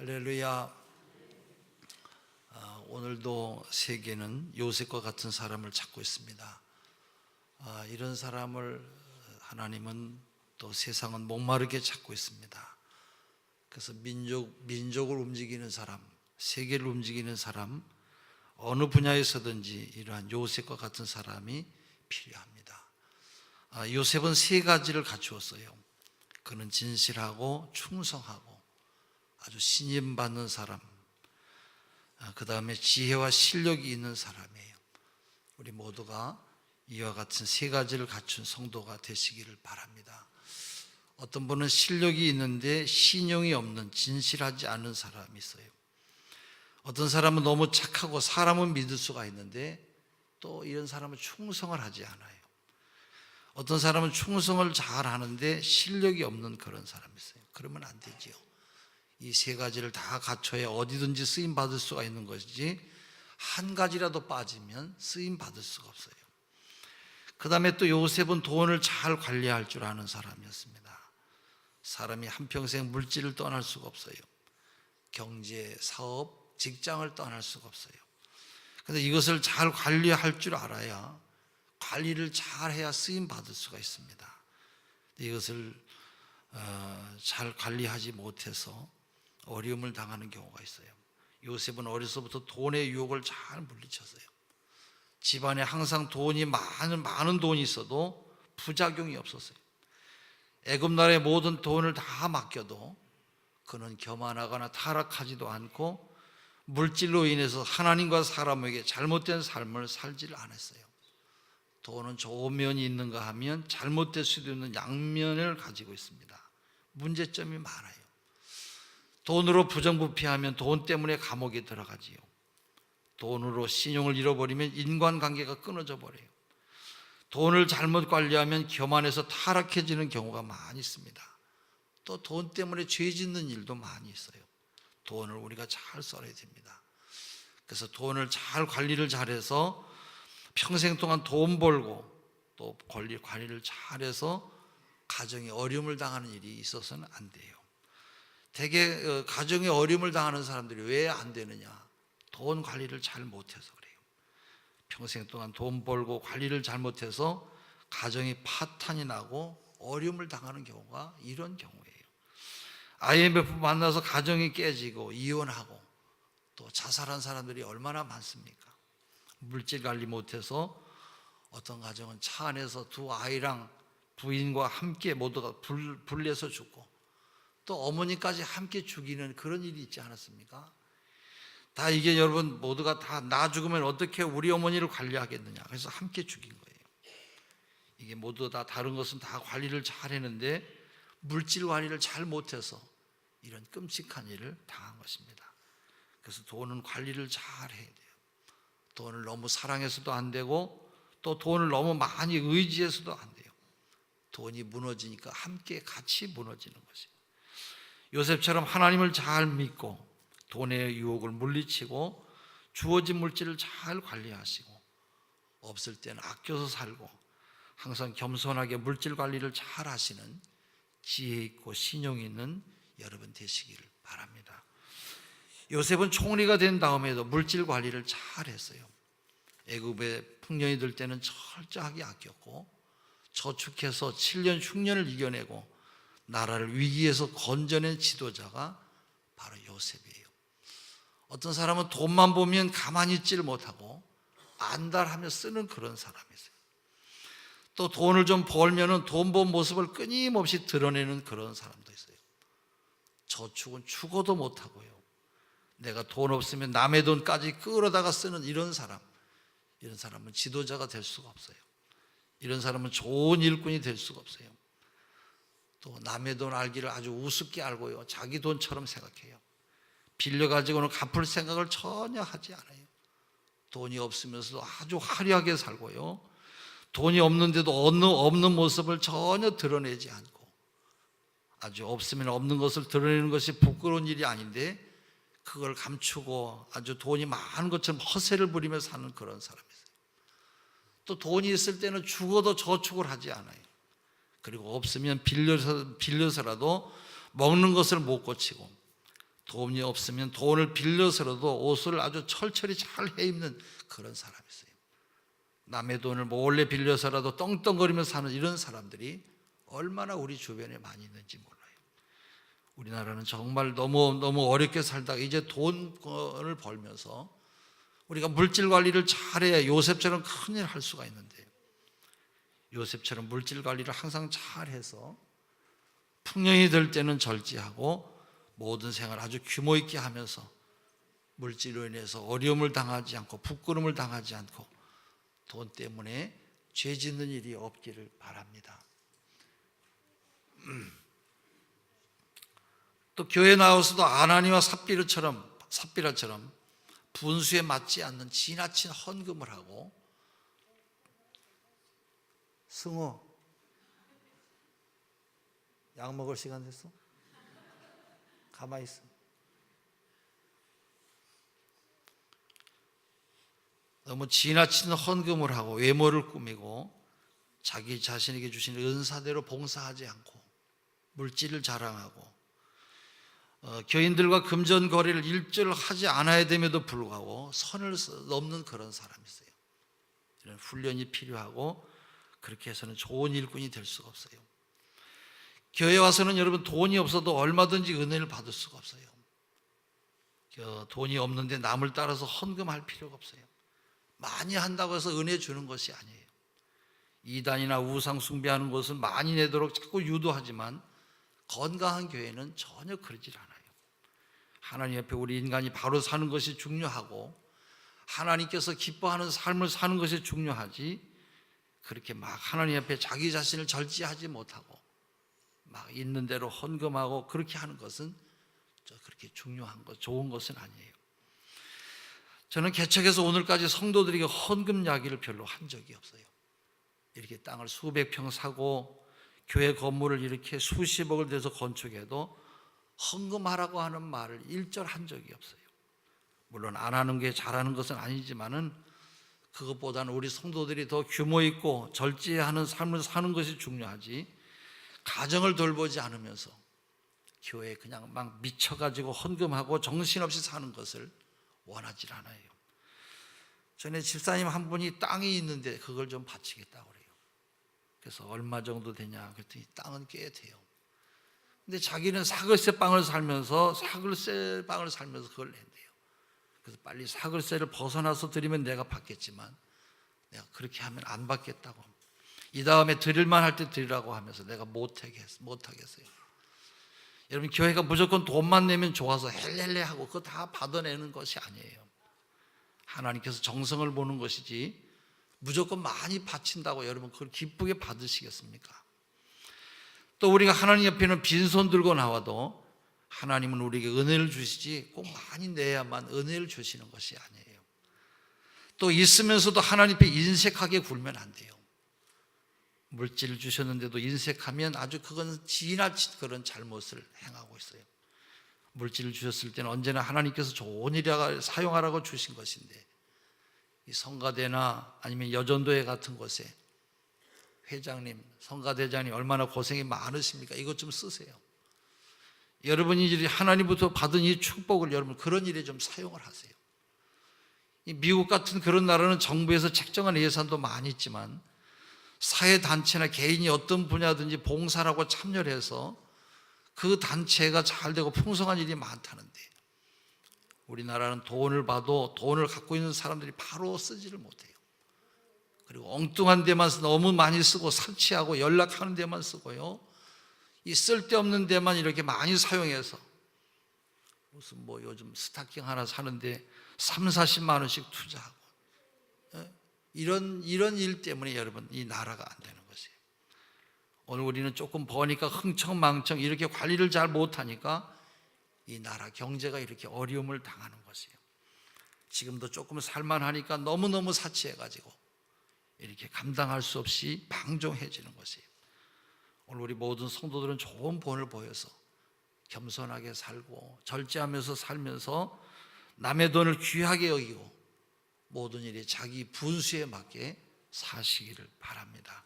할렐루야. 오늘도 세계는 요셉과 같은 사람을 찾고 있습니다. 이런 사람을 하나님은 또 세상은 목마르게 찾고 있습니다. 그래서 민족을 움직이는 사람, 세계를 움직이는 사람, 어느 분야에서든지 이러한 요셉과 같은 사람이 필요합니다. 요셉은 세 가지를 갖추었어요. 그는 진실하고 충성하고 아주 신임받는 사람, 그 다음에 지혜와 실력이 있는 사람이에요. 우리 모두가 이와 같은 세 가지를 갖춘 성도가 되시기를 바랍니다. 어떤 분은 실력이 있는데 신용이 없는, 진실하지 않은 사람이 있어요. 어떤 사람은 너무 착하고 사람은 믿을 수가 있는데 또 이런 사람은 충성을 하지 않아요. 어떤 사람은 충성을 잘 하는데 실력이 없는 그런 사람이 있어요. 그러면 안 되지요. 이 세 가지를 다 갖춰야 어디든지 쓰임 받을 수가 있는 것이지, 한 가지라도 빠지면 쓰임 받을 수가 없어요. 그 다음에 또 요셉은 돈을 잘 관리할 줄 아는 사람이었습니다. 사람이 한평생 물질을 떠날 수가 없어요. 경제, 사업, 직장을 떠날 수가 없어요. 그런데 이것을 잘 관리할 줄 알아야, 관리를 잘 해야 쓰임 받을 수가 있습니다. 이것을 잘 관리하지 못해서 어려움을 당하는 경우가 있어요. 요셉은 어려서부터 돈의 유혹을 잘 물리쳤어요. 집안에 항상 돈이 많은 돈이 있어도 부작용이 없었어요. 애굽 나라의 모든 돈을 다 맡겨도 그는 교만하거나 타락하지도 않고 물질로 인해서 하나님과 사람에게 잘못된 삶을 살지를 않았어요. 돈은 좋은 면이 있는가 하면 잘못될 수도 있는 양면을 가지고 있습니다. 문제점이 많아요. 돈으로 부정부패하면 돈 때문에 감옥에 들어가지요. 돈으로 신용을 잃어버리면 인간관계가 끊어져 버려요. 돈을 잘못 관리하면 교만해서 타락해지는 경우가 많이 있습니다. 또 돈 때문에 죄 짓는 일도 많이 있어요. 돈을 우리가 잘 써야 됩니다. 그래서 돈을 잘 관리를 잘해서 평생 동안 돈 벌고 또 관리를 잘해서 가정에 어려움을 당하는 일이 있어서는 안 돼요. 대개 가정에 어려움을 당하는 사람들이 왜 안 되느냐? 돈 관리를 잘 못해서 그래요. 평생 동안 돈 벌고 관리를 잘못해서 가정이 파탄이 나고 어려움을 당하는 경우가 이런 경우예요. IMF 만나서 가정이 깨지고 이혼하고 또 자살한 사람들이 얼마나 많습니까? 물질 관리 못해서 어떤 가정은 차 안에서 두 아이랑 부인과 함께 모두가 불내서 죽고 또 어머니까지 함께 죽이는 그런 일이 있지 않았습니까? 다 이게 여러분 모두가 다 나 죽으면 어떻게 우리 어머니를 관리하겠느냐, 그래서 함께 죽인 거예요. 이게 모두 다 다른 것은 다 관리를 잘 했는데 물질 관리를 잘 못해서 이런 끔찍한 일을 당한 것입니다. 그래서 돈은 관리를 잘 해야 돼요. 돈을 너무 사랑해서도 안 되고 또 돈을 너무 많이 의지해서도 안 돼요. 돈이 무너지니까 함께 같이 무너지는 것이에요. 요셉처럼 하나님을 잘 믿고 돈의 유혹을 물리치고 주어진 물질을 잘 관리하시고 없을 때는 아껴서 살고 항상 겸손하게 물질 관리를 잘 하시는 지혜 있고 신용 있는 여러분 되시기를 바랍니다. 요셉은 총리가 된 다음에도 물질 관리를 잘 했어요. 애굽에 풍년이 들 때는 철저하게 아꼈고 저축해서 7년 흉년을 이겨내고 나라를 위기에서 건져낸 지도자가 바로 요셉이에요. 어떤 사람은 돈만 보면 가만히 있지를 못하고 안달하며 쓰는 그런 사람이 있어요. 또 돈을 좀 벌면은 돈 번 모습을 끊임없이 드러내는 그런 사람도 있어요. 저축은 죽어도 못하고요. 내가 돈 없으면 남의 돈까지 끌어다가 쓰는 이런 사람은 지도자가 될 수가 없어요. 이런 사람은 좋은 일꾼이 될 수가 없어요. 또 남의 돈 알기를 아주 우습게 알고요, 자기 돈처럼 생각해요. 빌려가지고는 갚을 생각을 전혀 하지 않아요. 돈이 없으면서도 아주 화려하게 살고요, 돈이 없는데도 없는 모습을 전혀 드러내지 않고, 아주 없으면 없는 것을 드러내는 것이 부끄러운 일이 아닌데 그걸 감추고 아주 돈이 많은 것처럼 허세를 부리며 사는 그런 사람이에요. 또 돈이 있을 때는 죽어도 저축을 하지 않아요. 그리고 없으면 빌려서라도 먹는 것을 못 고치고 돈이 없으면 돈을 빌려서라도 옷을 아주 철철히 잘 해입는 그런 사람이 있어요. 남의 돈을 몰래 빌려서라도 떵떵거리면서 사는 이런 사람들이 얼마나 우리 주변에 많이 있는지 몰라요. 우리나라는 정말 너무 어렵게 살다가 이제 돈을 벌면서 우리가 물질 관리를 잘해야 요셉처럼 큰일 할 수가 있는데, 요셉처럼 물질 관리를 항상 잘해서 풍년이 될 때는 절제하고 모든 생활 아주 규모 있게 하면서 물질로 인해서 어려움을 당하지 않고 부끄러움을 당하지 않고 돈 때문에 죄 짓는 일이 없기를 바랍니다. 또 교회 나와서도 아나니와 삽비라처럼 분수에 맞지 않는 지나친 헌금을 하고, 승호 약 먹을 시간 됐어? 가만히 있어. 너무 지나친 헌금을 하고 외모를 꾸미고 자기 자신에게 주신 은사대로 봉사하지 않고 물질을 자랑하고 교인들과 금전 거래를 일절 하지 않아야 됨에도 불구하고 선을 넘는 그런 사람이 있어요. 이런 훈련이 필요하고 그렇게 해서는 좋은 일꾼이 될 수가 없어요. 교회 와서는 여러분 돈이 없어도 얼마든지 은혜를 받을 수가 없어요. 돈이 없는데 남을 따라서 헌금할 필요가 없어요. 많이 한다고 해서 은혜 주는 것이 아니에요. 이단이나 우상 숭배하는 것을 많이 내도록 자꾸 유도하지만 건강한 교회는 전혀 그러질 않아요. 하나님 앞에 우리 인간이 바로 사는 것이 중요하고 하나님께서 기뻐하는 삶을 사는 것이 중요하지, 그렇게 막 하나님 앞에 자기 자신을 절제하지 못하고 막 있는 대로 헌금하고 그렇게 하는 것은 그렇게 중요한 것, 좋은 것은 아니에요. 저는 개척해서 오늘까지 성도들에게 헌금 이야기를 별로 한 적이 없어요. 이렇게 땅을 수백 평 사고 교회 건물을 이렇게 수십억을 들여서 건축해도 헌금하라고 하는 말을 일절 한 적이 없어요. 물론 안 하는 게 잘하는 것은 아니지만은 그것보다는 우리 성도들이 더 규모 있고 절제하는 삶을 사는 것이 중요하지, 가정을 돌보지 않으면서 교회에 그냥 막 미쳐가지고 헌금하고 정신없이 사는 것을 원하지 않아요. 전에 집사님 한 분이 땅이 있는데 그걸 좀 바치겠다고 그래요. 그래서 얼마 정도 되냐 그랬더니 땅은 꽤 돼요. 근데 자기는 사글세 빵을 살면서 그걸 낸대요. 그래서 빨리 사글세를 벗어나서 드리면 내가 받겠지만 내가 그렇게 하면 안 받겠다고, 이 다음에 드릴만 할 때 드리라고 하면서 내가 못하겠어요. 여러분, 교회가 무조건 돈만 내면 좋아서 헬렐레 하고 그거 다 받아내는 것이 아니에요. 하나님께서 정성을 보는 것이지 무조건 많이 바친다고 여러분 그걸 기쁘게 받으시겠습니까? 또 우리가 하나님 옆에는 빈손 들고 나와도 하나님은 우리에게 은혜를 주시지 꼭 많이 내야만 은혜를 주시는 것이 아니에요. 또 있으면서도 하나님 앞에 인색하게 굴면 안 돼요. 물질을 주셨는데도 인색하면 아주 그건 지나친 그런 잘못을 행하고 있어요. 물질을 주셨을 때는 언제나 하나님께서 좋은 일에 사용하라고 주신 것인데, 이 성가대나 아니면 여전도회 같은 곳에 회장님, 성가대장님 얼마나 고생이 많으십니까? 이것 좀 쓰세요. 여러분이 하나님부터 받은 이 축복을 여러분 그런 일에 좀 사용을 하세요. 이 미국 같은 그런 나라는 정부에서 책정한 예산도 많이 있지만 사회단체나 개인이 어떤 분야든지 봉사라고 참여를 해서 그 단체가 잘 되고 풍성한 일이 많다는데, 우리나라는 돈을 봐도 돈을 갖고 있는 사람들이 바로 쓰지를 못해요. 그리고 엉뚱한 데만 너무 많이 쓰고 사치하고 연락하는 데만 쓰고요, 이 쓸데없는 데만 이렇게 많이 사용해서 무슨 요즘 스타킹 하나 사는데 30-40만 원씩 투자하고 이런 일 때문에 여러분 이 나라가 안 되는 것이에요. 오늘 우리는 조금 버니까 흥청망청 이렇게 관리를 잘 못하니까 이 나라 경제가 이렇게 어려움을 당하는 것이에요. 지금도 조금 살만하니까 너무너무 사치해가지고 이렇게 감당할 수 없이 방종해지는 것이에요. 오늘 우리 모든 성도들은 좋은 본을 보여서 겸손하게 살고 절제하면서 살면서 남의 돈을 귀하게 여기고 모든 일이 자기 분수에 맞게 사시기를 바랍니다.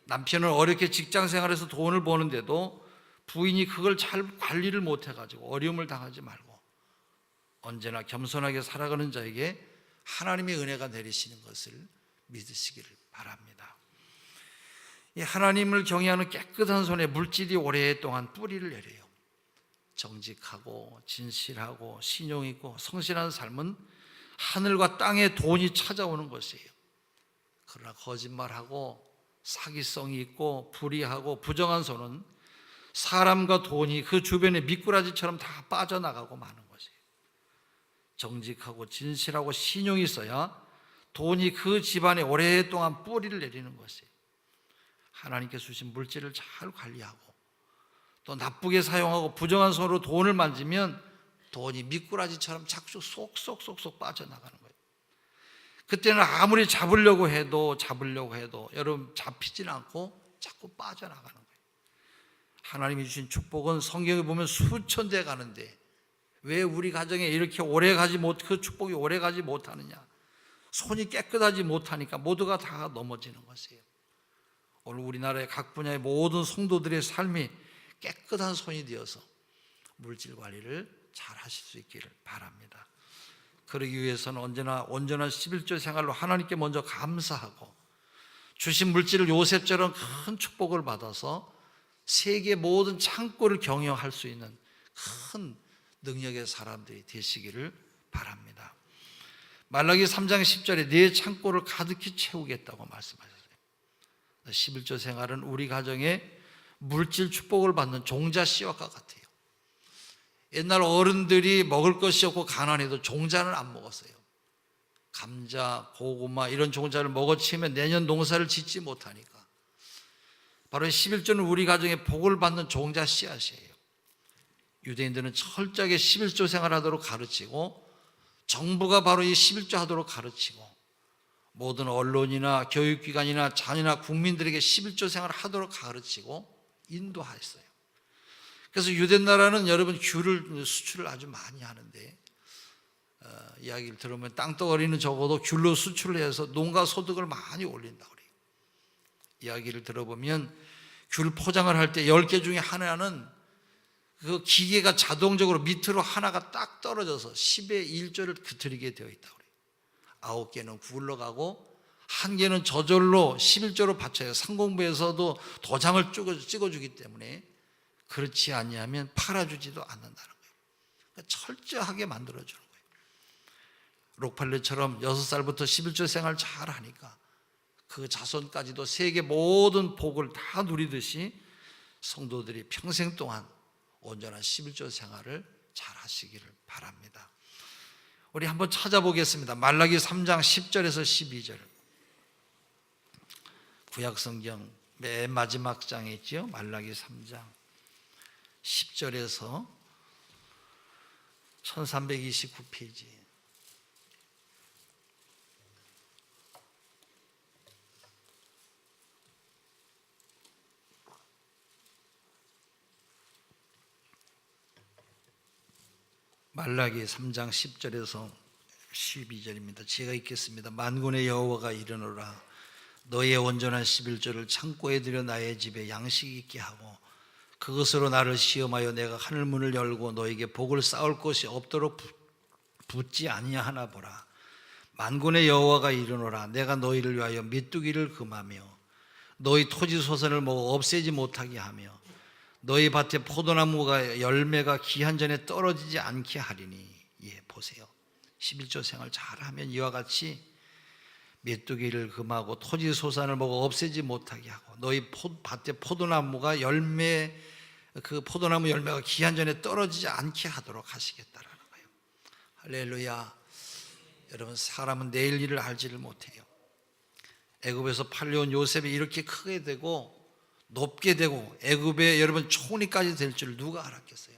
남편은 어렵게 직장 생활에서 돈을 버는데도 부인이 그걸 잘 관리를 못해가지고 어려움을 당하지 말고 언제나 겸손하게 살아가는 자에게 하나님의 은혜가 내리시는 것을 믿으시기를 바랍니다. 이 하나님을 경외하는 깨끗한 손에 물질이 오랫동안 뿌리를 내려요. 정직하고 진실하고 신용 있고 성실한 삶은 하늘과 땅에 돈이 찾아오는 것이에요. 그러나 거짓말하고 사기성이 있고 불의하고 부정한 손은 사람과 돈이 그 주변에 미꾸라지처럼 다 빠져나가고 마는 것이에요. 정직하고 진실하고 신용이 있어야 돈이 그 집안에 오랫동안 뿌리를 내리는 것이에요. 하나님께 주신 물질을 잘 관리하고 또 나쁘게 사용하고 부정한 손으로 돈을 만지면 돈이 미꾸라지처럼 자꾸 쏙쏙쏙쏙 빠져나가는 거예요. 그때는 아무리 잡으려고 해도 여러분 잡히질 않고 자꾸 빠져나가는 거예요. 하나님이 주신 축복은 성경에 보면 수천 대 가는데 왜 우리 가정에 이렇게 그 축복이 오래 가지 못하느냐? 손이 깨끗하지 못하니까 모두가 다 넘어지는 것이에요. 오늘 우리나라의 각 분야의 모든 성도들의 삶이 깨끗한 손이 되어서 물질 관리를 잘 하실 수 있기를 바랍니다. 그러기 위해서는 언제나 온전한 11조 생활로 하나님께 먼저 감사하고 주신 물질을 요셉처럼 큰 축복을 받아서 세계 모든 창고를 경영할 수 있는 큰 능력의 사람들이 되시기를 바랍니다. 말라기 3장 10절에 내 창고를 가득히 채우겠다고 말씀하셨어요. 11조 생활은 우리 가정에 물질 축복을 받는 종자 씨와 같아요. 옛날 어른들이 먹을 것이 없고 가난해도 종자는 안 먹었어요. 감자, 고구마 이런 종자를 먹어치우면 내년 농사를 짓지 못하니까 바로 11조는 우리 가정에 복을 받는 종자 씨앗이에요. 유대인들은 철저하게 11조 생활하도록 가르치고 정부가 바로 이 11조 하도록 가르치고 모든 언론이나 교육기관이나 자녀나 국민들에게 11조 생활을 하도록 가르치고 인도하였어요. 그래서 유대 나라는 여러분 귤을 수출을 아주 많이 하는데 이야기를 들으면 땅덩어리는 적어도 귤로 수출을 해서 농가 소득을 많이 올린다고 그래요. 이야기를 들어보면 귤 포장을 할 때 10개 중에 하나는 그 기계가 자동적으로 밑으로 하나가 딱 떨어져서 10의 1조를 그트리게 되어 있다고 그래요. 9개는 굴러가고 1개는 저절로 11조로 받쳐요. 상공부에서도 도장을 찍어주기 때문에 그렇지 않냐면 팔아주지도 않는다는 거예요. 그러니까 철저하게 만들어주는 거예요. 록펠러처럼 6살부터 11조 생활 잘 하니까 그 자손까지도 세계 모든 복을 다 누리듯이 성도들이 평생 동안 온전한 11조 생활을 잘 하시기를 바랍니다. 우리 한번 찾아보겠습니다. 말라기 3장 10절에서 12절. 구약성경 맨 마지막 장에 있죠. 말라기 3장 10절에서 1329페이지. 말라기 3장 10절에서 12절입니다. 제가 읽겠습니다. 만군의 여호와가 이르노라 너의 온전한 11조를 창고에 들여 나의 집에 양식 있게 하고 그것으로 나를 시험하여 내가 하늘문을 열고 너에게 복을 쌓을 것이 없도록 붙지 아니하나 보라. 만군의 여호와가 이르노라 내가 너희를 위하여 메뚜기를 금하며 너희 토지 소산을 먹어 없애지 못하게 하며 너희 밭에 포도나무가 열매가 기한 전에 떨어지지 않게 하리니. 예, 보세요. 11조 생활 잘하면 이와 같이 메뚜기를 금하고 토지 소산을 먹어 없애지 못하게 하고 너희 밭에 포도나무가 그 포도나무 열매가 기한 전에 떨어지지 않게 하도록 하시겠다라는 거예요. 할렐루야. 여러분 사람은 내일 일을 알지를 못해요. 애굽에서 팔려온 요셉이 이렇게 크게 되고 높게 되고 애굽의 여러분 총리까지 될 줄 누가 알았겠어요?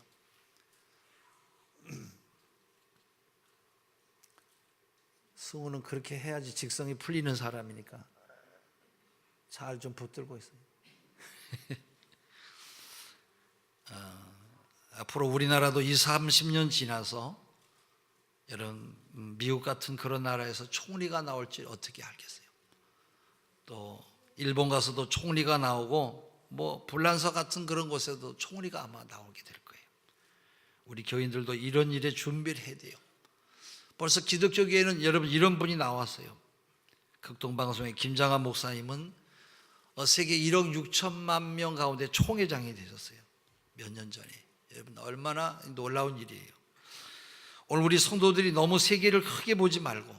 승우는 그렇게 해야지 직성이 풀리는 사람이니까 잘 좀 붙들고 있어요. 앞으로 우리나라도 20-30년 지나서 여러분 미국 같은 그런 나라에서 총리가 나올지 어떻게 알겠어요? 또 일본 가서도 총리가 나오고 뭐 불란서 같은 그런 곳에도 총리가 아마 나오게 될 거예요. 우리 교인들도 이런 일에 준비를 해야 돼요. 벌써 기독교계에는 여러분 이런 분이 나왔어요. 극동방송의 김장한 목사님은 세계 1억 6천만 명 가운데 총회장이 되셨어요. 몇 년 전에. 여러분 얼마나 놀라운 일이에요. 오늘 우리 성도들이 너무 세계를 크게 보지 말고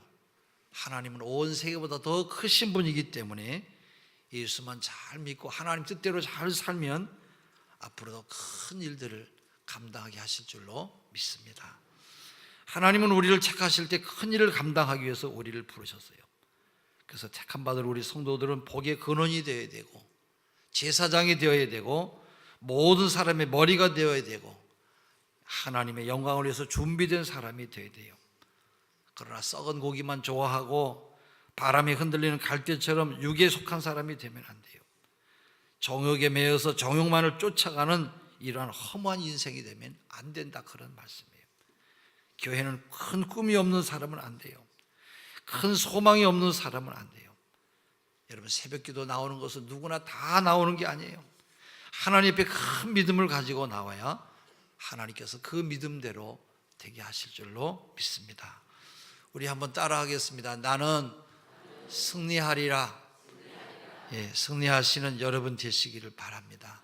하나님은 온 세계보다 더 크신 분이기 때문에 예수만 잘 믿고 하나님 뜻대로 잘 살면 앞으로도 큰 일들을 감당하게 하실 줄로 믿습니다. 하나님은 우리를 택하실 때 큰 일을 감당하기 위해서 우리를 부르셨어요. 그래서 택함 받을 우리 성도들은 복의 근원이 되어야 되고 제사장이 되어야 되고 모든 사람의 머리가 되어야 되고 하나님의 영광을 위해서 준비된 사람이 되어야 돼요. 그러나 썩은 고기만 좋아하고 바람에 흔들리는 갈대처럼 육에 속한 사람이 되면 안 돼요. 정욕에 매여서 정욕만을 쫓아가는 이러한 허무한 인생이 되면 안 된다, 그런 말씀이에요. 교회는 큰 꿈이 없는 사람은 안 돼요. 큰 소망이 없는 사람은 안 돼요. 여러분 새벽기도 나오는 것은 누구나 다 나오는 게 아니에요. 하나님 앞에 큰 믿음을 가지고 나와야 하나님께서 그 믿음대로 되게 하실 줄로 믿습니다. 우리 한번 따라하겠습니다. 나는 승리하리라. 예, 승리하시는 여러분 되시기를 바랍니다.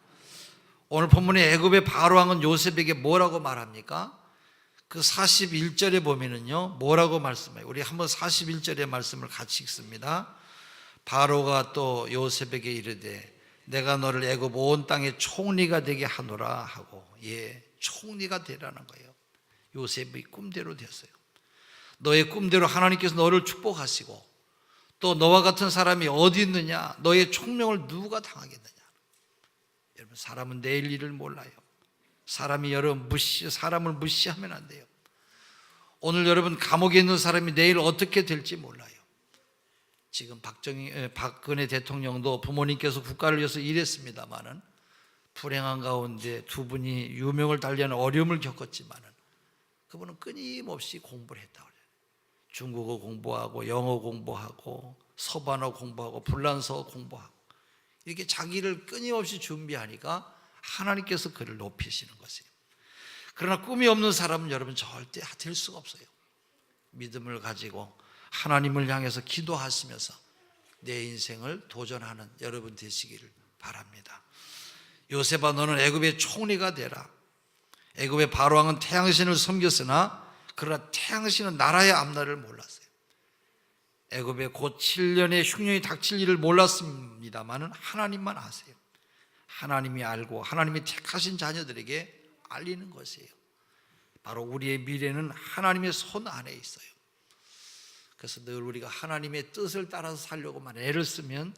오늘 본문의 애굽의 바로왕은 요셉에게 뭐라고 말합니까? 그 41절에 보면은요 뭐라고 말씀해요? 우리 한번 41절의 말씀을 같이 읽습니다. 바로가 또 요셉에게 이르되 내가 너를 애굽 온 땅의 총리가 되게 하노라 하고, 예, 총리가 되라는 거예요. 요셉의 꿈대로 됐어요. 너의 꿈대로 하나님께서 너를 축복하시고 또 너와 같은 사람이 어디 있느냐, 너의 총명을 누가 당하겠느냐. 여러분 사람은 내일 일을 몰라요. 사람이 사람을 무시하면 안 돼요. 오늘 여러분 감옥에 있는 사람이 내일 어떻게 될지 몰라요. 지금 박근혜 대통령도 부모님께서 국가를 위해서 일했습니다마는 불행한 가운데 두 분이 유명을 달리하는 어려움을 겪었지만은 그분은 끊임없이 공부를 했다고 그래요. 중국어 공부하고 영어 공부하고 서반어 공부하고 불란서어 공부하고 이렇게 자기를 끊임없이 준비하니까 하나님께서 그를 높이시는 것이에요. 그러나 꿈이 없는 사람은 여러분 절대 될 수가 없어요. 믿음을 가지고 하나님을 향해서 기도하시면서 내 인생을 도전하는 여러분 되시기를 바랍니다. 요셉아 너는 애굽의 총리가 되라. 애굽의 바로왕은 태양신을 섬겼으나 그러나 태양신은 나라의 앞날을 몰랐어요. 애굽에 곧 7년의 흉년이 닥칠 일을 몰랐습니다마는 하나님만 아세요. 하나님이 알고 하나님이 택하신 자녀들에게 알리는 것이에요. 바로 우리의 미래는 하나님의 손 안에 있어요. 그래서 늘 우리가 하나님의 뜻을 따라서 살려고만 애를 쓰면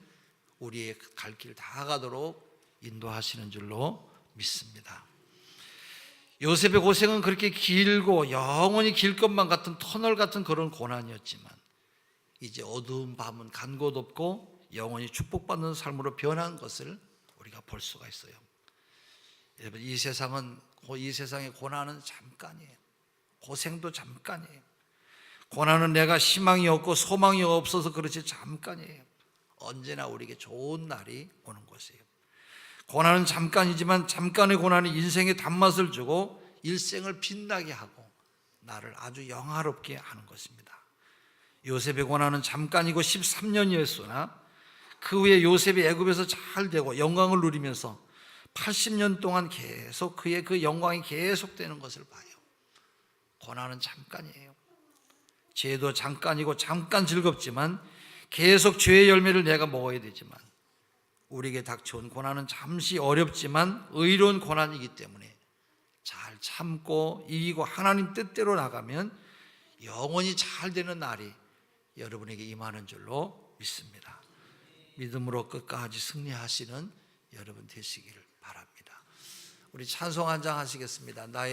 우리의 갈 길 다 가도록 인도하시는 줄로 믿습니다. 요셉의 고생은 그렇게 길고 영원히 길 것만 같은 터널 같은 그런 고난이었지만 이제 어두운 밤은 간 곳 없고 영원히 축복받는 삶으로 변한 것을 우리가 볼 수가 있어요. 여러분 이 세상의 고난은 잠깐이에요. 고생도 잠깐이에요. 고난은 내가 희망이 없고 소망이 없어서 그렇지 잠깐이에요. 언제나 우리에게 좋은 날이 오는 것이에요. 고난은 잠깐이지만 잠깐의 고난이 인생의 단맛을 주고 일생을 빛나게 하고 나를 아주 영화롭게 하는 것입니다. 요셉의 고난은 잠깐이고 13년이었으나 그 후에 요셉이 애굽에서 잘 되고 영광을 누리면서 80년 동안 계속 그의 그 영광이 계속되는 것을 봐요. 고난은 잠깐이에요. 죄도 잠깐이고 잠깐 즐겁지만 계속 죄의 열매를 내가 먹어야 되지만 우리에게 닥쳐온 고난은 잠시 어렵지만 의로운 고난이기 때문에 잘 참고 이기고 하나님 뜻대로 나가면 영원히 잘 되는 날이 여러분에게 임하는 줄로 믿습니다. 믿음으로 끝까지 승리하시는 여러분 되시기를 바랍니다. 우리 찬송 한 장 하시겠습니다. 나의